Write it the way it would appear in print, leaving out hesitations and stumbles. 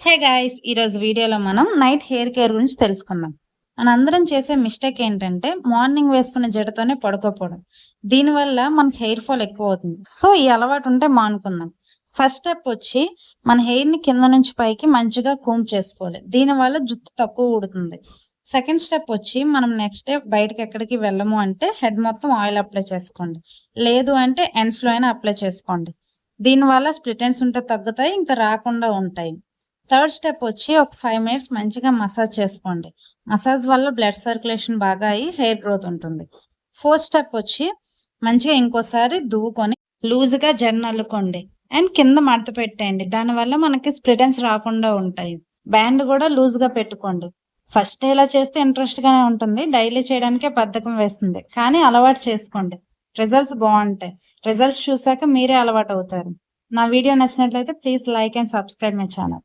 Hey guys, ఈరోజు వీడియోలో మనం నైట్ హెయిర్ కేర్ గురించి తెలుసుకుందాం. మనందరం చేసే మిస్టేక్ ఏంటంటే మార్నింగ్ వేసుకున్న జడతోనే పడుకోపోవడం. దీనివల్ల మనకి హెయిర్ ఫాల్ ఎక్కువ అవుతుంది. సో ఈ అలవాటు ఉంటే మానుకుందాం. ఫస్ట్ స్టెప్ వచ్చి మన హెయిర్ని కింద నుంచి పైకి మంచిగా కూమ్ చేసుకోవాలి. దీనివల్ల జుట్టు తక్కువ ఊడుతుంది. సెకండ్ స్టెప్ వచ్చి మనం నెక్స్ట్ డే బయటకి ఎక్కడికి వెళ్ళము అంటే హెడ్ మొత్తం ఆయిల్ అప్లై చేసుకోండి. లేదు అంటే ఎండ్స్లో అయినా అప్లై చేసుకోండి. దీనివల్ల స్ప్లిట్ ఎండ్స్ ఉంటే తగ్గుతాయి, ఇంకా రాకుండా ఉంటాయి. థర్డ్ స్టెప్ వచ్చి ఒక 5 మినిట్స్ మంచిగా మసాజ్ చేసుకోండి. మసాజ్ వల్ల బ్లడ్ సర్క్యులేషన్ బాగా అయ్యి హెయిర్ గ్రోత్ ఉంటుంది. ఫోర్త్ స్టెప్ వచ్చి మంచిగా ఇంకోసారి దువ్వుకొని లూజ్గా జడను అల్లుకోండి అండ్ కింద మడత పెట్టేయండి. దానివల్ల మనకి స్ప్లిటెన్స్ రాకుండా ఉంటాయి. బ్యాండ్ కూడా లూజ్గా పెట్టుకోండి. ఫస్ట్ డే ఇలా చేస్తే ఇంట్రెస్ట్గానే ఉంటుంది, డైలీ చేయడానికే బద్ధకం వేస్తుంది, కానీ అలవాటు చేసుకోండి. రిజల్ట్స్ బాగుంటాయి. రిజల్ట్స్ చూసాక మీరే అలవాటు అవుతారు. నా వీడియో నచ్చినట్లయితే please like and subscribe my channel.